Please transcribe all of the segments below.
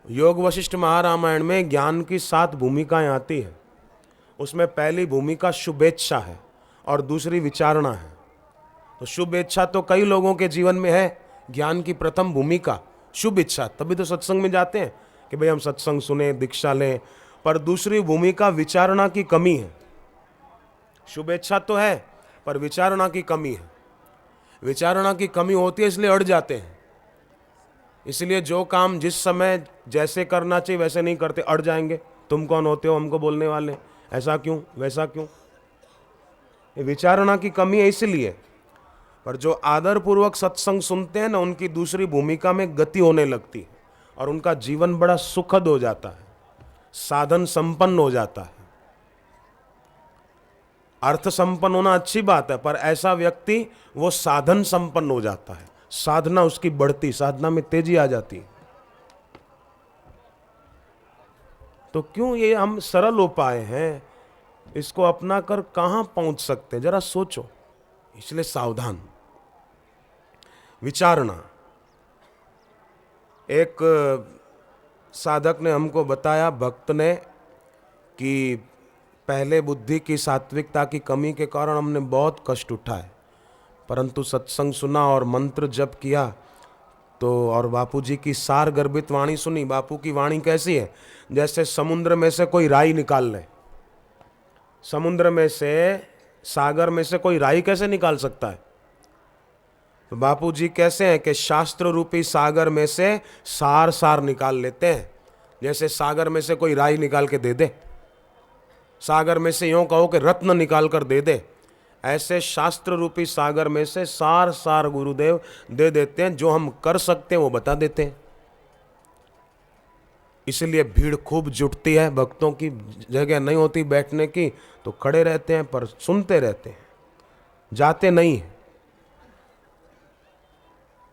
योग वशिष्ठ महारामायण में ज्ञान की 7 भूमिकाएं आती है। उसमें पहली भूमिका शुभेच्छा है और दूसरी विचारणा है। तो शुभ इच्छा तो कई लोगों के जीवन में है। ज्ञान की प्रथम भूमिका शुभ इच्छा, तभी तो सत्संग में जाते हैं कि भाई हम सत्संग सुने, दीक्षा लें। पर दूसरी भूमिका विचारणा की कमी है। शुभेच्छा तो है पर विचारणा की कमी है। विचारणा की कमी होती है इसलिए अड़ जाते हैं। इसलिए जो काम जिस समय जैसे करना चाहिए वैसे नहीं करते, अड़ जाएंगे। तुम कौन होते हो हमको बोलने वाले, ऐसा क्यों वैसा क्यों। ये विचारणा की कमी है इसलिए। पर जो आदर पूर्वक सत्संग सुनते हैं ना, उनकी दूसरी भूमिका में गति होने लगती है और उनका जीवन बड़ा सुखद हो जाता है, साधन संपन्न हो जाता है। अर्थ संपन्न होना अच्छी बात है, पर ऐसा व्यक्ति वो साधन संपन्न हो जाता है। साधना उसकी बढ़ती, साधना में तेजी आ जाती है। तो क्यों ये हम सरल उपाय हैं, इसको अपना कर कहां पहुंच सकते हैं, जरा सोचो। इसलिए सावधान। विचारणा। एक साधक ने हमको बताया, भक्त ने, कि पहले बुद्धि की सात्विकता की कमी के कारण हमने बहुत कष्ट उठाए, परंतु सत्संग सुना और मंत्र जप किया तो, और बापू जी की सार गर्भित वाणी सुनी। बापू की वाणी कैसी है, जैसे समुद्र में से कोई राई निकाल ले। समुद्र में से, सागर में से कोई राई कैसे निकाल सकता है। तो बापू जी कैसे हैं कि शास्त्र रूपी सागर में से सार सार निकाल लेते हैं। जैसे सागर में से कोई राई निकाल के दे दे, सागर में से यूं कहो कि रत्न निकाल कर दे दे, ऐसे शास्त्र रूपी सागर में से सार सार गुरुदेव दे देते हैं। जो हम कर सकते हैं वो बता देते हैं। इसलिए भीड़ खूब जुटती है, भक्तों की जगह नहीं होती बैठने की, तो खड़े रहते हैं पर सुनते रहते हैं, जाते नहीं हैं।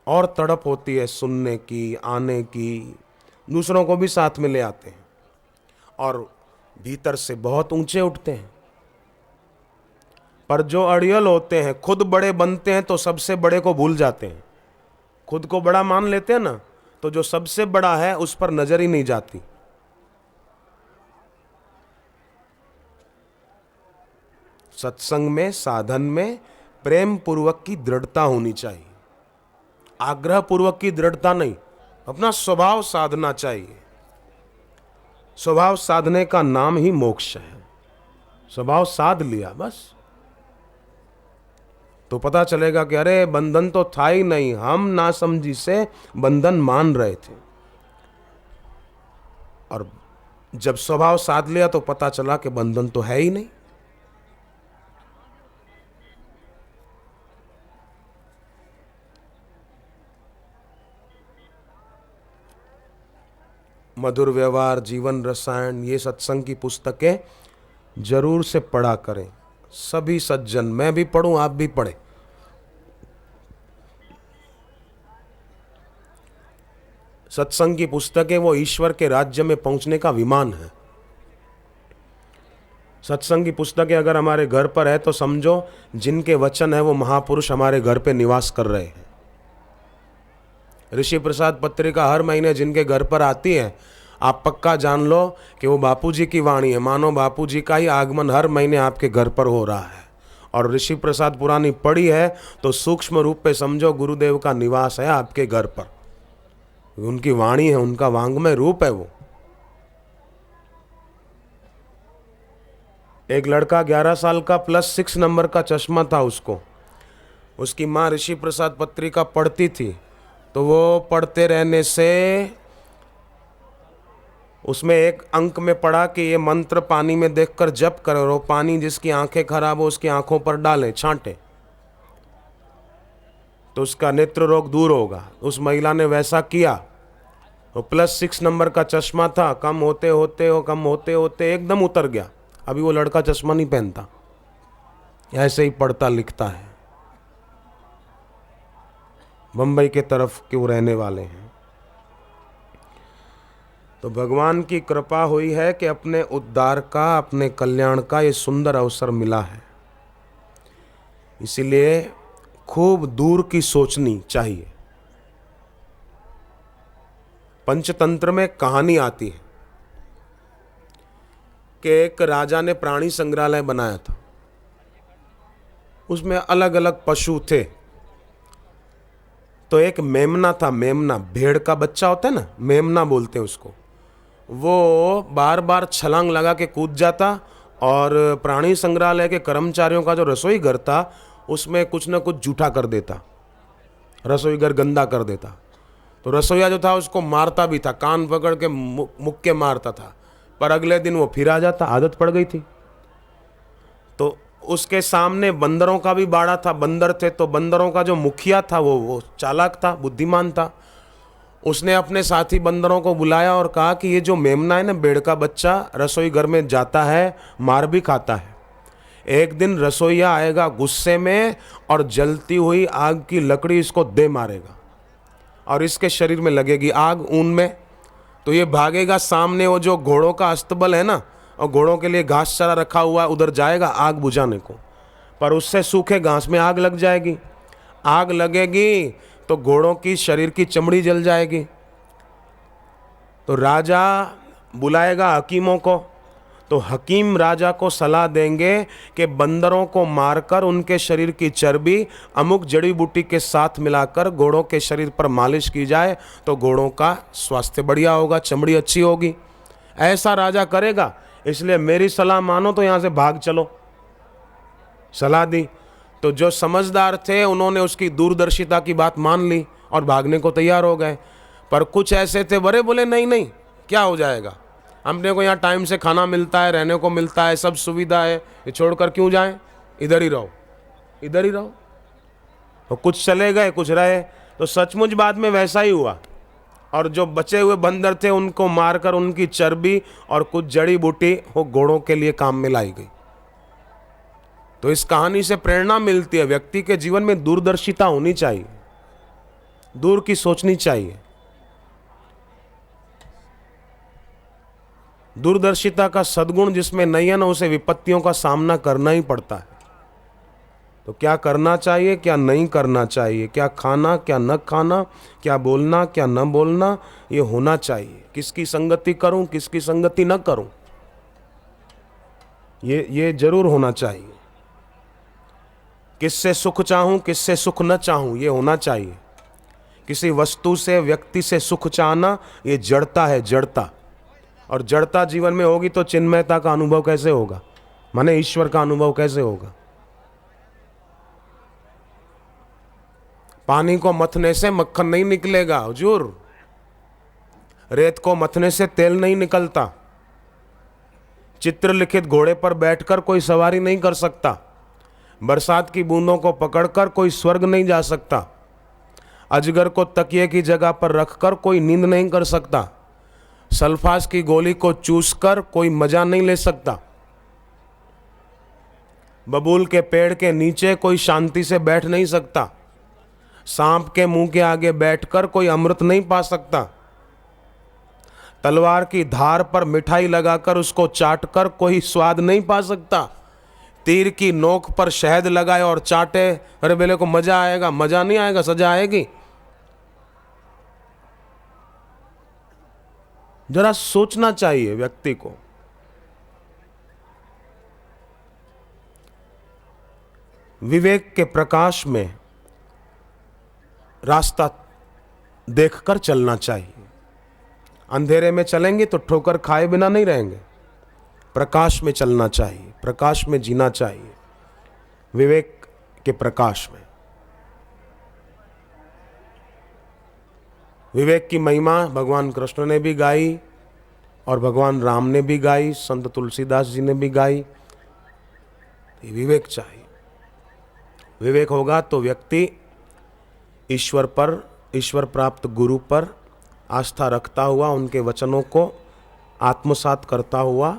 और तड़प होती है सुनने की, आने की, दूसरों को भी साथ में ले आते हैं और भीतर से बहुत ऊंचे उठते हैं। पर जो अड़ियल होते हैं, खुद बड़े बनते हैं तो सबसे बड़े को भूल जाते हैं। खुद को बड़ा मान लेते हैं ना, तो जो सबसे बड़ा है उस पर नजर ही नहीं जाती। सत्संग में, साधन में प्रेम पूर्वक की दृढ़ता होनी चाहिए, आग्रह पूर्वक की दृढ़ता नहीं। अपना स्वभाव साधना चाहिए। स्वभाव साधने का नाम ही मोक्ष है। स्वभाव साध लिया बस, तो पता चलेगा कि अरे बंधन तो था ही नहीं, हम नासमझी से बंधन मान रहे थे। और जब स्वभाव साध लिया तो पता चला कि बंधन तो है ही नहीं। मधुर व्यवहार, जीवन रसायन, ये सत्संग की पुस्तकें जरूर से पढ़ा करें। सभी सज्जन, मैं भी पढ़ूं, आप भी पढ़ें। सत्संग की पुस्तकें वो ईश्वर के राज्य में पहुंचने का विमान है। सत्संग की पुस्तकें अगर हमारे घर पर है तो समझो जिनके वचन है वो महापुरुष हमारे घर पे निवास कर रहे हैं। ऋषि प्रसाद पत्रिका हर महीने जिनके घर पर आती है, आप पक्का जान लो कि वो बापूजी की वाणी है। मानो बापूजी का ही आगमन हर महीने आपके घर पर हो रहा है। और ऋषि प्रसाद पुरानी पढ़ी है तो सूक्ष्म रूप पे समझो गुरुदेव का निवास है आपके घर पर। उनकी वाणी है, उनका वांग्मय रूप है वो। एक लड़का 11 साल का +6 नंबर का चश्मा था उसको। उसकी माँ ऋषि प्रसाद पत्रिका पढ़ती थी, तो वो पढ़ते रहने से उसमें एक अंक में पढ़ा कि ये मंत्र पानी में देखकर जप करो, पानी जिसकी आंखें खराब हो उसकी आंखों पर डालें, छांटें, तो उसका नेत्र रोग दूर होगा। उस महिला ने वैसा किया। वो +6 नंबर का चश्मा था, कम होते होते एकदम उतर गया। अभी वो लड़का चश्मा नहीं पहनता, ऐसे ही पढ़ता लिखता है। बंबई के तरफ के वो रहने वाले हैं। तो भगवान की कृपा हुई है कि अपने उद्धार का, अपने कल्याण का ये सुंदर अवसर मिला है। इसीलिए खूब दूर की सोचनी चाहिए। पंचतंत्र में कहानी आती है कि एक राजा ने प्राणी संग्रहालय बनाया था। उसमें अलग अलग पशु थे। तो एक मेमना था, मेमना भेड़ का बच्चा होता है ना, मेमना बोलते हैं उसको। वो बार बार छलांग लगा के कूद जाता और प्राणी संग्रहालय के कर्मचारियों का जो रसोई घर था उसमें कुछ ना कुछ जूठा कर देता, रसोई घर गंदा कर देता। तो रसोईया जो था उसको मारता भी था, कान पकड़ के मुक्के के मारता था, पर अगले दिन वो फिर आ जाता, आदत पड़ गई थी। तो उसके सामने बंदरों का भी बाड़ा था, बंदर थे। तो बंदरों का जो मुखिया था वो चालाक था, बुद्धिमान था। उसने अपने साथी बंदरों को बुलाया और कहा कि ये जो मेमना है ना, भेड़ का बच्चा, रसोई घर में जाता है, मार भी खाता है। एक दिन रसोईया आएगा गुस्से में और जलती हुई आग की लकड़ी इसको दे मारेगा और इसके शरीर में लगेगी आग, ऊन में। तो ये भागेगा सामने, वो जो घोड़ों का अस्तबल है ना, और घोड़ों के लिए घास चारा रखा हुआ, उधर जाएगा आग बुझाने को, पर उससे सूखे घास में आग लग जाएगी। आग लगेगी तो घोड़ों की शरीर की चमड़ी जल जाएगी। तो राजा बुलाएगा हकीमों को, तो हकीम राजा को सलाह देंगे कि बंदरों को मारकर उनके शरीर की चर्बी अमुक जड़ी बूटी के साथ मिलाकर घोड़ों के शरीर पर मालिश की जाए तो घोड़ों का स्वास्थ्य बढ़िया होगा, चमड़ी अच्छी होगी। ऐसा राजा करेगा। इसलिए मेरी सलाह मानो तो यहाँ से भाग चलो। सलाह दी तो जो समझदार थे उन्होंने उसकी दूरदर्शिता की बात मान ली और भागने को तैयार हो गए। पर कुछ ऐसे थे, बड़े बोले नहीं नहीं, क्या हो जाएगा, हमने को यहाँ टाइम से खाना मिलता है, रहने को मिलता है, सब सुविधा है, ये छोड़कर क्यों जाएं, इधर ही रहो, इधर ही रहो। तो कुछ चले गए, कुछ रहे। तो सचमुच बाद में वैसा ही हुआ और जो बचे हुए बंदर थे उनको मारकर उनकी चर्बी और कुछ जड़ी बूटी वो घोड़ों के लिए काम में लाई गई। तो इस कहानी से प्रेरणा मिलती है, व्यक्ति के जीवन में दूरदर्शिता होनी चाहिए, दूर की सोचनी चाहिए। दूरदर्शिता का सद्गुण जिसमें नहीं है ना, उसे विपत्तियों का सामना करना ही पड़ता है। तो क्या करना चाहिए, क्या नहीं करना चाहिए, क्या खाना, क्या न खाना, क्या बोलना, क्या न बोलना, ये होना चाहिए। किसकी संगति करूं, किसकी संगति न करूं, ये जरूर होना चाहिए। किससे सुख चाहूं, किससे सुख न चाहूं, ये होना चाहिए। किसी वस्तु से, व्यक्ति से सुख चाहना, ये जड़ता है, जड़ता। और जड़ता जीवन में होगी तो चिन्मयता का अनुभव कैसे होगा, माने ईश्वर का अनुभव कैसे होगा। पानी को मथने से मक्खन नहीं निकलेगा हुजूर, रेत को मथने से तेल नहीं निकलता, चित्र लिखित घोड़े पर बैठकर कोई सवारी नहीं कर सकता, बरसात की बूंदों को पकड़कर कोई स्वर्ग नहीं जा सकता, अजगर को तकिए की जगह पर रखकर कोई नींद नहीं कर सकता, सल्फास की गोली को चूसकर कोई मजा नहीं ले सकता, बबूल के पेड़ के नीचे कोई शांति से बैठ नहीं सकता, सांप के मुंह के आगे बैठकर कोई अमृत नहीं पा सकता, तलवार की धार पर मिठाई लगाकर उसको चाटकर कोई स्वाद नहीं पा सकता, तीर की नोक पर शहद लगाए और चाटे, अरे बेले को मजा आएगा, मजा नहीं आएगा, सजा आएगी। जरा सोचना चाहिए व्यक्ति को। विवेक के प्रकाश में रास्ता देखकर चलना चाहिए। अंधेरे में चलेंगे तो ठोकर खाए बिना नहीं रहेंगे। प्रकाश में चलना चाहिए, प्रकाश में जीना चाहिए, विवेक के प्रकाश में। विवेक की महिमा भगवान कृष्ण ने भी गाई और भगवान राम ने भी गाई, संत तुलसीदास जी ने भी गाई। विवेक चाहिए। विवेक होगा तो व्यक्ति ईश्वर पर, ईश्वर प्राप्त गुरु पर आस्था रखता हुआ, उनके वचनों को आत्मसात करता हुआ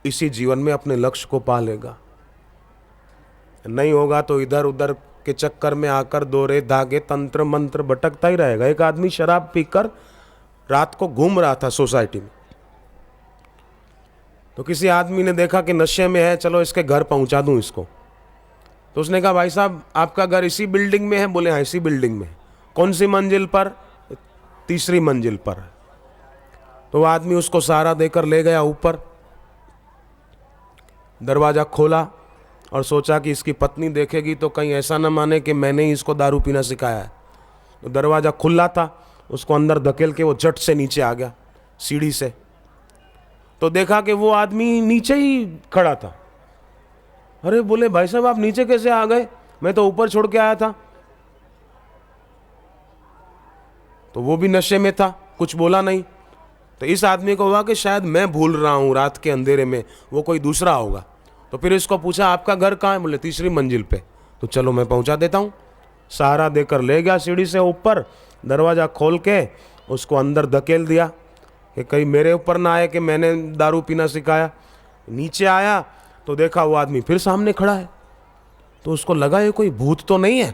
इसी जीवन में अपने लक्ष्य को पा लेगा। नहीं होगा तो इधर उधर के चक्कर में आकर दोरे धागे तंत्र मंत्र भटकता ही रहेगा। एक आदमी शराब पीकर रात को घूम रहा था सोसाइटी में, तो किसी आदमी ने देखा कि नशे में है, चलो इसके घर पहुंचा दूं इसको। तो उसने कहा भाई साहब आपका घर इसी बिल्डिंग में है? बोले हाँ इसी बिल्डिंग में। कौन सी मंजिल पर? तीसरी मंजिल पर है। तो वो आदमी उसको सहारा देकर ले गया ऊपर, दरवाज़ा खोला और सोचा कि इसकी पत्नी देखेगी तो कहीं ऐसा न माने कि मैंने ही इसको दारू पीना सिखाया है। तो दरवाज़ा खुला था, उसको अंदर धकेल के वो झट से नीचे आ गया सीढ़ी से। तो देखा कि वो आदमी नीचे ही खड़ा था। अरे बोले भाई साहब आप नीचे कैसे आ गए, मैं तो ऊपर छोड़ के आया था। तो वो भी नशे में था, कुछ बोला नहीं। तो इस आदमी को हुआ कि शायद मैं भूल रहा हूँ रात के अंधेरे में, वो कोई दूसरा होगा। तो फिर इसको पूछा आपका घर कहाँ है, बोले तीसरी मंजिल पे। तो चलो मैं पहुँचा देता हूँ। सहारा देकर ले गया सीढ़ी से ऊपर, दरवाज़ा खोल के उसको अंदर धकेल दिया कि कहीं मेरे ऊपर ना आए कि मैंने दारू पीना सिखाया। नीचे आया तो देखा वो आदमी फिर सामने खड़ा है। तो उसको लगा ये कोई भूत तो नहीं है।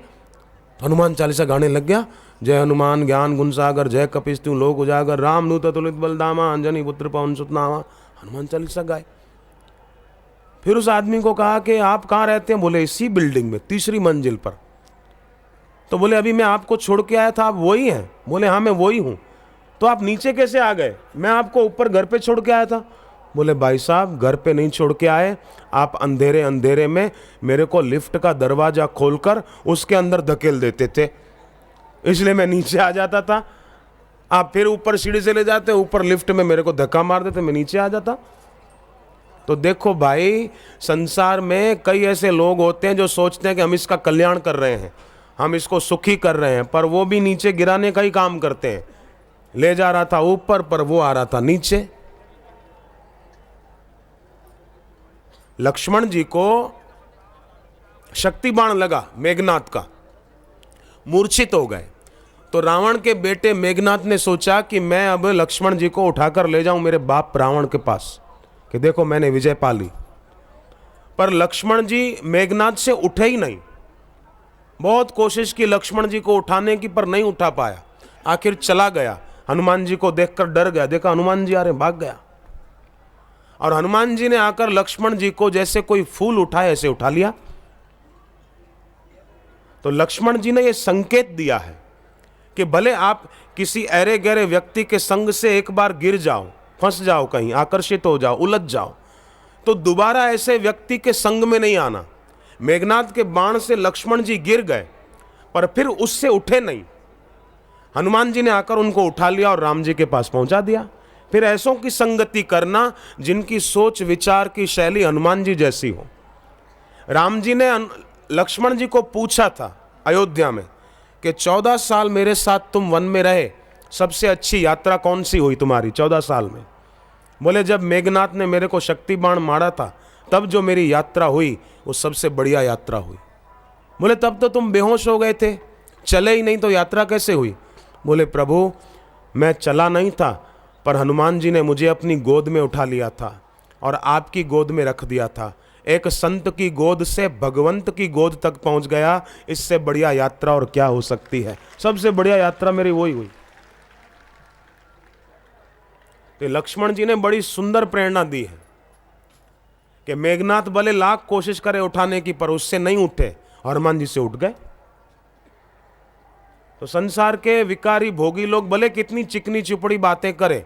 हनुमान चालीसा गाने लग गया, जय हनुमान ज्ञान गुण सागर, जय कपिस्तु लोक उजागर, राम दूत अतुलित बलधामा, अंजनी पुत्र पवन सुत नामा। हनुमान चालीसा गाए। फिर उस आदमी को कहा कि आप कहाँ रहते हैं, बोले इसी बिल्डिंग में तीसरी मंजिल पर। तो बोले अभी मैं आपको छोड़ के आया था, आप वही हैं, बोले हाँ मैं वही हूँ। तो आप नीचे कैसे आ गए, मैं आपको ऊपर घर पे छोड़ के आया था। बोले भाई साहब घर पे नहीं छोड़ के आए, आप अंधेरे अंधेरे में मेरे को लिफ्ट का दरवाजा खोलकर उसके अंदर धकेल देते थे, इसलिए मैं नीचे आ जाता था। आप फिर ऊपर सीढ़ी से ले जाते, ऊपर लिफ्ट में मेरे को धक्का मार देते, मैं नीचे आ जाता। तो देखो भाई, संसार में कई ऐसे लोग होते हैं जो सोचते हैं कि हम इसका कल्याण कर रहे हैं, हम इसको सुखी कर रहे हैं, पर वो भी नीचे गिराने का ही काम करते हैं। ले जा रहा था ऊपर, पर वो आ रहा था नीचे। लक्ष्मण जी को शक्ति बाण लगा मेघनाथ का, मूर्छित हो गए। तो रावण के बेटे मेघनाथ ने सोचा कि मैं अब लक्ष्मण जी को उठाकर ले जाऊं मेरे बाप रावण के पास कि देखो मैंने विजय पा ली। पर लक्ष्मण जी मेघनाथ से उठे ही नहीं। बहुत कोशिश की लक्ष्मण जी को उठाने की, पर नहीं उठा पाया। आखिर चला गया। हनुमान जी को देखकर डर गया, देखा हनुमान जी आ रहे, भाग गया। और हनुमान जी ने आकर लक्ष्मण जी को जैसे कोई फूल उठाए ऐसे उठा लिया। तो लक्ष्मण जी ने यह संकेत दिया है कि भले आप किसी ऐरे गहरे व्यक्ति के संग से एक बार गिर जाओ, फंस जाओ, कहीं आकर्षित हो जाओ, उलझ जाओ, तो दोबारा ऐसे व्यक्ति के संग में नहीं आना। मेघनाथ के बाण से लक्ष्मण जी गिर गए, पर फिर उससे उठे नहीं। हनुमान जी ने आकर उनको उठा लिया और राम जी के पास पहुंचा दिया। फिर ऐसों की संगति करना जिनकी सोच विचार की शैली हनुमान जी जैसी हो। राम जी ने लक्ष्मण जी को पूछा था अयोध्या में कि 14 साल मेरे साथ तुम वन में रहे, सबसे अच्छी यात्रा कौन सी हुई तुम्हारी 14 साल में? बोले जब मेघनाथ ने मेरे को शक्ति बाण मारा था, तब जो मेरी यात्रा हुई वो सबसे बढ़िया यात्रा हुई। बोले तब तो तुम बेहोश हो गए थे, चले ही नहीं, तो यात्रा कैसे हुई? बोले प्रभु मैं चला नहीं था, पर हनुमान जी ने मुझे अपनी गोद में उठा लिया था और आपकी गोद में रख दिया था। एक संत की गोद से भगवंत की गोद तक पहुंच गया। इससे बढ़िया यात्रा और क्या हो सकती है? सबसे बढ़िया यात्रा मेरी वही हुई। तो लक्ष्मण जी ने बड़ी सुंदर प्रेरणा दी है कि मेघनाथ भले लाख कोशिश करे उठाने की, पर उससे नहीं उठे, हनुमान जी से उठ गए। तो संसार के विकारी भोगी लोग भले कितनी चिकनी चुपड़ी बातें करें,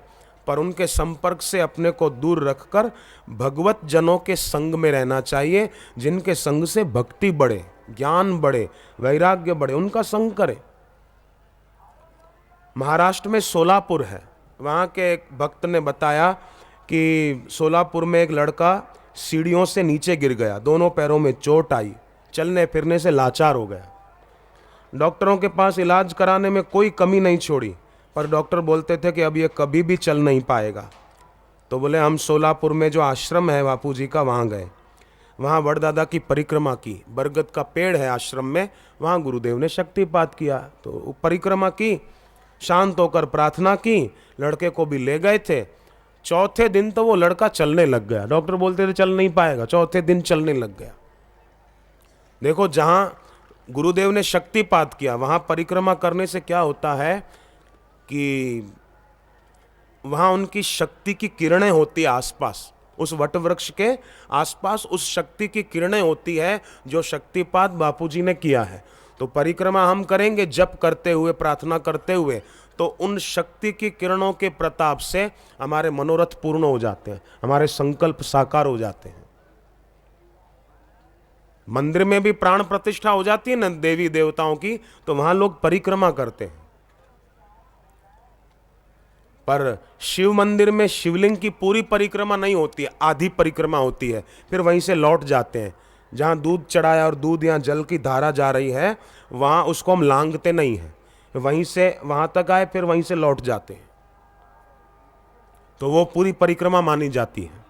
पर उनके संपर्क से अपने को दूर रखकर भगवत जनों के संग में रहना चाहिए, जिनके संग से भक्ति बढ़े, ज्ञान बढ़े, वैराग्य बढ़े, उनका संग करें। महाराष्ट्र में सोलापुर है, वहाँ के एक भक्त ने बताया कि सोलापुर में एक लड़का सीढ़ियों से नीचे गिर गया, दोनों पैरों में चोट आई, चलने फिरने से लाचार हो गया। डॉक्टरों के पास इलाज कराने में कोई कमी नहीं छोड़ी, पर डॉक्टर बोलते थे कि अब ये कभी भी चल नहीं पाएगा। तो बोले हम सोलापुर में जो आश्रम है बापू जी का, वहाँ गए, वहाँ वड़दादा की परिक्रमा की, बरगद का पेड़ है आश्रम में, वहाँ गुरुदेव ने शक्तिपात किया। तो परिक्रमा की, शांत होकर प्रार्थना की, लड़के को भी ले गए थे। चौथे दिन तो वो लड़का चलने लग गया। डॉक्टर बोलते थे चल नहीं पाएगा, चौथे दिन चलने लग गया। देखो जहाँ गुरुदेव ने शक्तिपात किया, वहाँ परिक्रमा करने से क्या होता है कि वहाँ उनकी शक्ति की किरणें होती है आसपास, उस वट वृक्ष के आसपास उस शक्ति की किरणें होती है जो शक्तिपात बापूजी ने किया है। तो परिक्रमा हम करेंगे जप करते हुए, प्रार्थना करते हुए, तो उन शक्ति की किरणों के प्रताप से हमारे मनोरथ पूर्ण हो जाते हैं, हमारे संकल्प साकार हो जाते हैं। मंदिर में भी प्राण प्रतिष्ठा हो जाती है ना देवी देवताओं की, तो वहां लोग परिक्रमा करते हैं। पर शिव मंदिर में शिवलिंग की पूरी परिक्रमा नहीं होती है, आधी परिक्रमा होती है, फिर वहीं से लौट जाते हैं। जहां दूध चढ़ाया और दूध या जल की धारा जा रही है वहां उसको हम लांघते नहीं हैं, वहीं से वहां तक आए फिर वहीं से लौट जाते हैं, तो वो पूरी परिक्रमा मानी जाती है।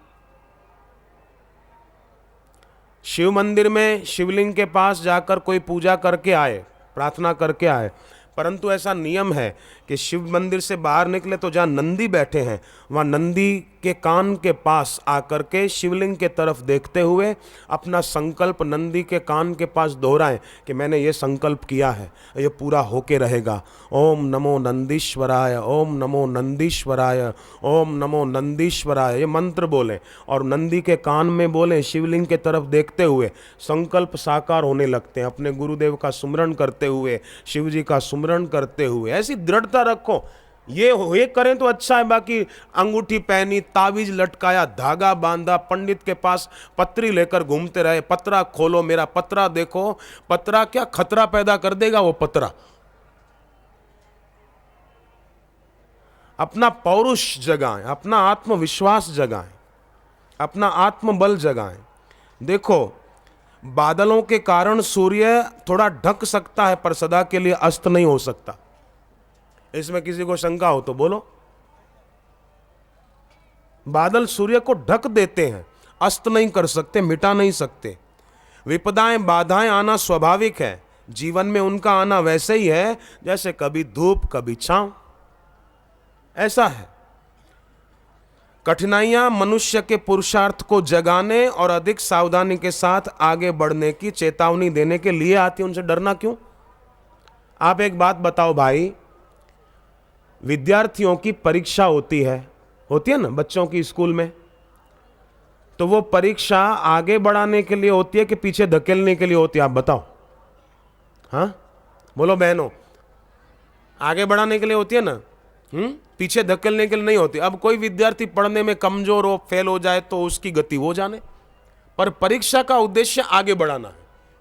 शिव मंदिर में शिवलिंग के पास जाकर कोई पूजा करके आए, प्रार्थना करके आए, परंतु ऐसा नियम है कि शिव मंदिर से बाहर निकले तो जहाँ नंदी बैठे हैं वहाँ नंदी के कान के पास आकर के शिवलिंग के तरफ देखते हुए अपना संकल्प नंदी के कान के पास दोहराएं कि मैंने ये संकल्प किया है, ये पूरा होके रहेगा। ओम नमो नंदीश्वराय, ओम नमो नंदीश्वराय, ओम नमो नंदीश्वराय, ये मंत्र बोलें और नंदी के कान में बोलें, शिवलिंग के तरफ देखते हुए संकल्प साकार होने लगते हैं। अपने गुरुदेव का सुमरण करते हुए, शिव जी का सुमरण करते हुए ऐसी दृढ़ता रखो। ये करें तो अच्छा है, बाकी अंगूठी पहनी, ताबीज लटकाया, धागा बांधा, पंडित के पास पत्री लेकर घूमते रहे, पत्रा खोलो मेरा पत्रा देखो, पत्रा क्या खतरा पैदा कर देगा वो पत्रा। अपना पौरुष जगाएं, अपना आत्मविश्वास जगाएं, अपना आत्मबल जगाएं। देखो बादलों के कारण सूर्य थोड़ा ढक सकता है पर सदा के लिए अस्त नहीं हो सकता। इसमें किसी को शंका हो तो बोलो। बादल सूर्य को ढक देते हैं, अस्त नहीं कर सकते, मिटा नहीं सकते। विपदाएं बाधाएं आना स्वाभाविक है, जीवन में उनका आना वैसे ही है जैसे कभी धूप कभी छांव, ऐसा है। कठिनाइयां मनुष्य के पुरुषार्थ को जगाने और अधिक सावधानी के साथ आगे बढ़ने की चेतावनी देने के लिए आती है, उनसे डरना क्यों? आप एक बात बताओ भाई, विद्यार्थियों की परीक्षा होती है ना बच्चों की स्कूल में, तो वो परीक्षा आगे बढ़ाने के लिए होती है कि पीछे धकेलने के लिए होती है? आप बताओ। हाँ बोलो बहनों, आगे बढ़ाने के लिए होती है ना, पीछे धकेलने के लिए नहीं होती। अब कोई विद्यार्थी पढ़ने में कमजोर हो, फेल हो जाए तो उसकी गति वो जाने, पर परीक्षा का उद्देश्य आगे बढ़ाना है,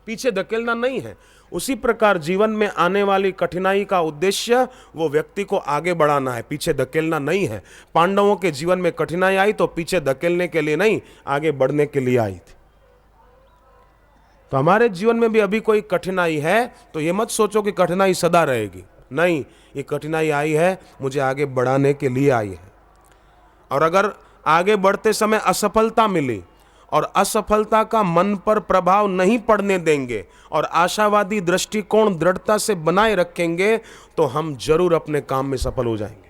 पीछे धकेलना नहीं है। उसी प्रकार जीवन में आने वाली कठिनाई का उद्देश्य वो व्यक्ति को आगे बढ़ाना है, पीछे धकेलना नहीं है। पांडवों के जीवन में कठिनाई आई तो पीछे धकेलने के लिए नहीं, आगे बढ़ने के लिए आई थी। तो हमारे जीवन में भी अभी कोई कठिनाई है तो ये मत सोचो कि कठिनाई सदा रहेगी, नहीं, ये कठिनाई आई है मुझे आगे बढ़ाने के लिए आई है। और अगर आगे बढ़ते समय असफलता मिली और असफलता का मन पर प्रभाव नहीं पड़ने देंगे और आशावादी दृष्टिकोण दृढ़ता से बनाए रखेंगे तो हम जरूर अपने काम में सफल हो जाएंगे।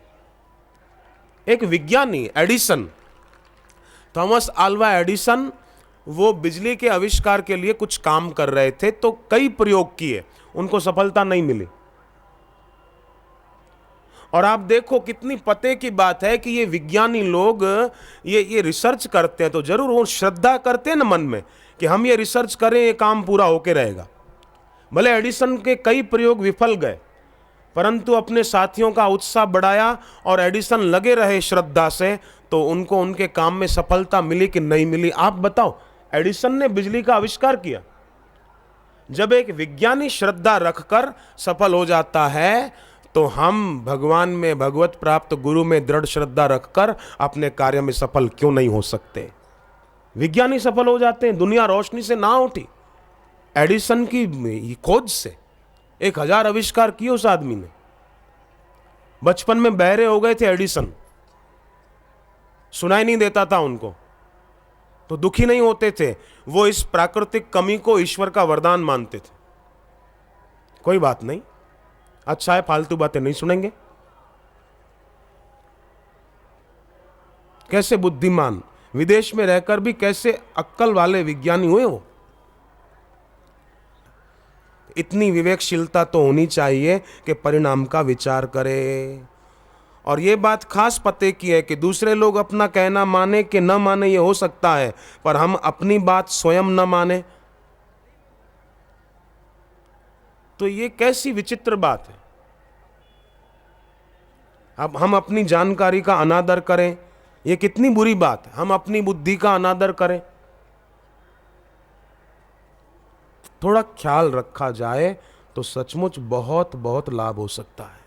एक विज्ञानी एडिसन, थॉमस अल्वा एडिसन, वो बिजली के आविष्कार के लिए कुछ काम कर रहे थे तो कई प्रयोग किए, उनको सफलता नहीं मिली। और आप देखो कितनी पते की बात है कि ये विज्ञानी लोग ये रिसर्च करते हैं तो जरूर वो श्रद्धा करते हैं ना मन में कि हम ये रिसर्च करें, ये काम पूरा होके रहेगा। भले एडिसन के कई प्रयोग विफल गए परंतु अपने साथियों का उत्साह बढ़ाया और एडिसन लगे रहे श्रद्धा से, तो उनको उनके काम में सफलता मिली कि नहीं मिली? आप बताओ। एडिसन ने बिजली का आविष्कार किया। जब एक विज्ञानी श्रद्धा रखकर सफल हो जाता है तो हम भगवान में, भगवत प्राप्त गुरु में दृढ़ श्रद्धा रखकर अपने कार्य में सफल क्यों नहीं हो सकते? विज्ञानी सफल हो जाते हैं। दुनिया रोशनी से ना उठी, एडिसन की खोज से 1000 आविष्कार किए उस आदमी ने। बचपन में बहरे हो गए थे एडिसन, सुनाई नहीं देता था उनको, तो दुखी नहीं होते थे। वो इस प्राकृतिक कमी को ईश्वर का वरदान मानते थे। कोई बात नहीं, अच्छा है, फालतू बातें नहीं सुनेंगे। कैसे बुद्धिमान, विदेश में रहकर भी कैसे अक्ल वाले विज्ञानी हुए वो। इतनी विवेकशीलता तो होनी चाहिए कि परिणाम का विचार करे। और ये बात खास पते की है कि दूसरे लोग अपना कहना माने कि न माने ये हो सकता है, पर हम अपनी बात स्वयं न माने तो ये कैसी विचित्र बात है। अब हम अपनी जानकारी का अनादर करें, ये कितनी बुरी बात है। हम अपनी बुद्धि का अनादर करें। थोड़ा ख्याल रखा जाए तो सचमुच बहुत बहुत लाभ हो सकता है।